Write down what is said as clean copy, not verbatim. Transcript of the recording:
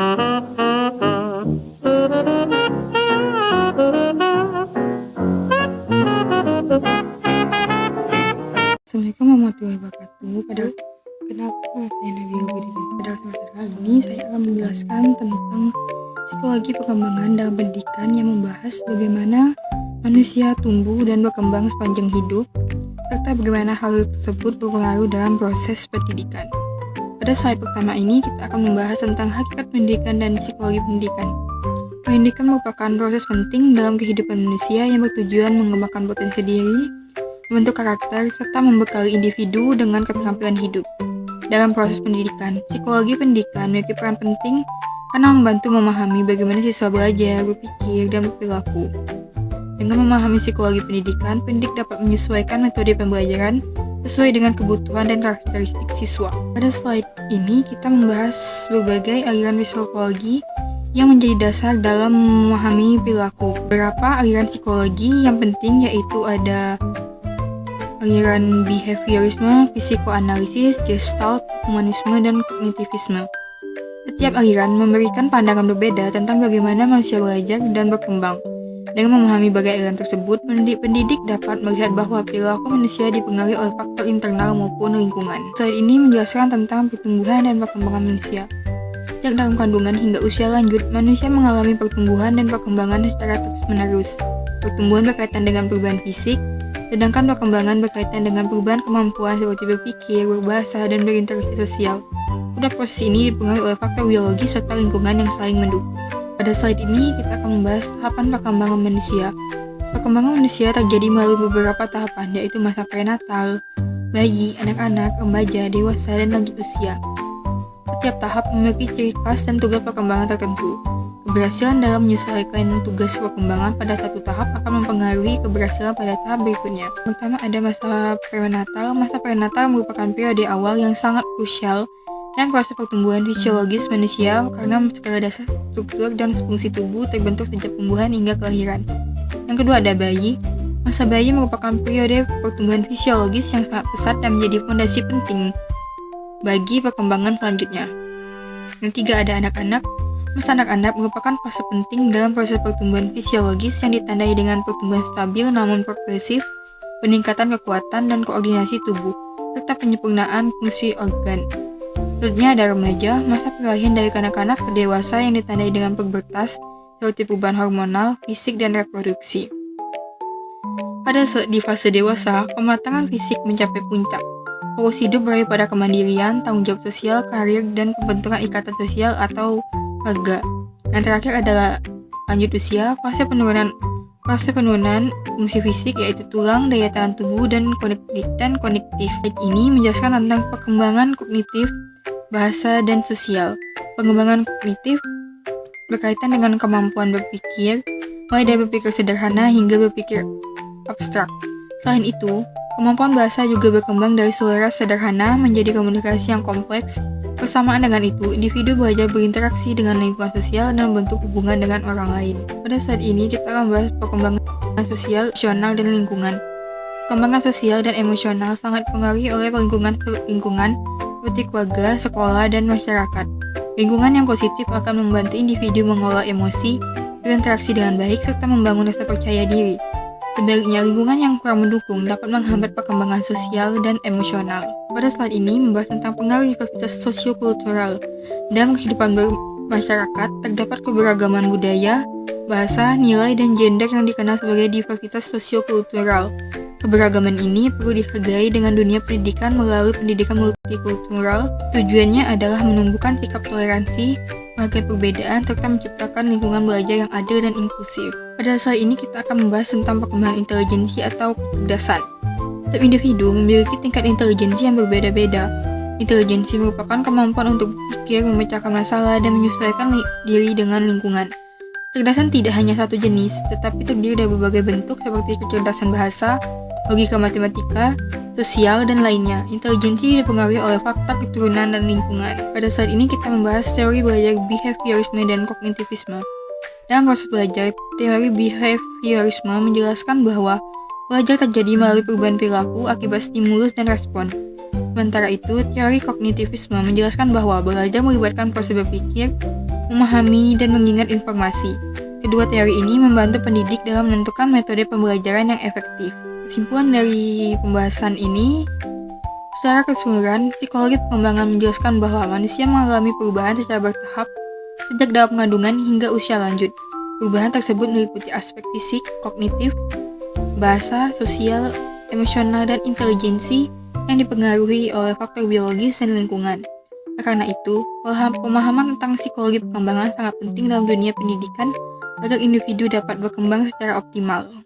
Assalamualaikum warahmatullahi wabarakatuh. Kenapa saya Nabila Budiri? Pada semester kali ini saya akan menjelaskan tentang psikologi perkembangan dalam pendidikan yang membahas bagaimana manusia tumbuh dan berkembang sepanjang hidup, serta bagaimana hal tersebut berpengaruh dalam proses pendidikan. Pada slide pertama ini kita akan membahas tentang hakikat pendidikan dan psikologi pendidikan. Pendidikan merupakan proses penting dalam kehidupan manusia yang bertujuan mengembangkan potensi diri, membentuk karakter, serta membekali individu dengan keterampilan hidup. Dalam proses pendidikan, psikologi pendidikan memiliki peran penting karena membantu memahami bagaimana siswa belajar, berpikir, dan berperilaku. Dengan memahami psikologi pendidikan, pendidik dapat menyesuaikan metode pembelajaran sesuai dengan kebutuhan dan karakteristik siswa. Pada slide ini kita membahas berbagai aliran psikologi yang menjadi dasar dalam memahami perilaku. Beberapa aliran psikologi yang penting yaitu ada aliran behaviorisme, psikoanalisis, gestalt, humanisme, dan kognitivisme. Setiap aliran memberikan pandangan berbeda tentang bagaimana manusia belajar dan berkembang. Dengan memahami berbagai aliran tersebut, pendidik dapat melihat bahwa perilaku manusia dipengaruhi oleh faktor internal maupun lingkungan. Slide ini menjelaskan tentang pertumbuhan dan perkembangan manusia. Sejak dalam kandungan hingga usia lanjut, manusia mengalami pertumbuhan dan perkembangan secara terus-menerus. Pertumbuhan berkaitan dengan perubahan fisik, sedangkan perkembangan berkaitan dengan perubahan kemampuan seperti berpikir, berbahasa, dan berinteraksi sosial. Pada proses ini dipengaruhi oleh faktor biologi serta lingkungan yang saling mendukung. Pada slide ini kita akan membahas tahapan perkembangan manusia. Perkembangan manusia terjadi melalui beberapa tahapan, yaitu masa prenatal, bayi, anak-anak, remaja, dewasa, dan lanjut usia. Setiap tahap memiliki ciri khas dan tugas perkembangan tertentu. Keberhasilan dalam menyelesaikan tugas perkembangan pada satu tahap akan mempengaruhi keberhasilan pada tahap berikutnya. Pertama ada masa prenatal. Masa prenatal merupakan periode awal yang sangat krusial dan proses pertumbuhan fisiologis manusia karena segala dasar struktur dan fungsi tubuh terbentuk sejak pembuahan hingga kelahiran. Yang kedua ada bayi. Masa bayi merupakan periode pertumbuhan fisiologis yang sangat pesat dan menjadi fondasi penting bagi perkembangan selanjutnya. Yang ketiga ada anak-anak. Masa anak-anak merupakan fase penting dalam proses pertumbuhan fisiologis yang ditandai dengan pertumbuhan stabil namun progresif, peningkatan kekuatan dan koordinasi tubuh, serta penyempurnaan fungsi organ. Selanjutnya ada remaja, masa peralihan dari kanak-kanak ke dewasa yang ditandai dengan pubertas seperti perubahan hormonal, fisik, dan reproduksi. Di fase dewasa, kematangan fisik mencapai puncak. Fokus hidup berada pada kemandirian, tanggung jawab sosial, karir, dan pembentukan ikatan sosial atau keluarga. Yang terakhir adalah lanjut usia, fase penurunan fungsi fisik yaitu tulang, daya tahan tubuh, dan kognitif. Ini menjelaskan tentang perkembangan kognitif, bahasa, dan sosial. Pengembangan kognitif berkaitan dengan kemampuan berpikir, mulai dari berpikir sederhana hingga berpikir abstrak. Selain itu, kemampuan bahasa juga berkembang dari selera sederhana menjadi komunikasi yang kompleks. Bersamaan dengan itu, individu belajar berinteraksi dengan lingkungan sosial dan membentuk hubungan dengan orang lain. Pada saat ini, kita akan membahas perkembangan sosial, emosional, dan lingkungan. Perkembangan sosial dan emosional sangat dipengaruhi oleh lingkungan seperti keluarga, sekolah, dan masyarakat. Lingkungan yang positif akan membantu individu mengolah emosi, berinteraksi dengan baik, serta membangun rasa percaya diri. Sebaliknya, lingkungan yang kurang mendukung dapat menghambat perkembangan sosial dan emosional. Pada slide ini membahas tentang pengaruh diversitas sosiokultural. Dalam kehidupan masyarakat, terdapat keberagaman budaya, bahasa, nilai, dan gender yang dikenal sebagai diversitas sosiokultural. Keberagaman ini perlu dihargai dengan dunia pendidikan melalui pendidikan multikultural. Tujuannya adalah menumbuhkan sikap toleransi, menghargai perbedaan, serta menciptakan lingkungan belajar yang adil dan inklusif. Pada slide ini kita akan membahas tentang perkembangan intelijensi atau kecerdasan. Setiap individu memiliki tingkat intelijensi yang berbeda-beda. Intelijensi merupakan kemampuan untuk berpikir, memecahkan masalah, dan menyesuaikan diri dengan lingkungan. Kecerdasan tidak hanya satu jenis, tetapi terdiri dari berbagai bentuk seperti kecerdasan bahasa, logika matematika, sosial, dan lainnya. Intelijensi dipengaruhi oleh faktor keturunan dan lingkungan. Pada saat ini kita membahas teori belajar behaviorisme dan kognitivisme. Dalam proses belajar, teori behaviorisme menjelaskan bahwa belajar terjadi melalui perubahan perilaku akibat stimulus dan respon. Sementara itu, teori kognitivisme menjelaskan bahwa belajar melibatkan proses berpikir, memahami, dan mengingat informasi. Kedua teori ini membantu pendidik dalam menentukan metode pembelajaran yang efektif. Kesimpulan dari pembahasan ini, secara keseluruhan, psikologi perkembangan menjelaskan bahwa manusia mengalami perubahan secara bertahap sejak dalam kandungan hingga usia lanjut. Perubahan tersebut meliputi aspek fisik, kognitif, bahasa, sosial, emosional, dan intelijensi yang dipengaruhi oleh faktor biologis dan lingkungan. Karena itu, pemahaman tentang psikologi perkembangan sangat penting dalam dunia pendidikan agar individu dapat berkembang secara optimal.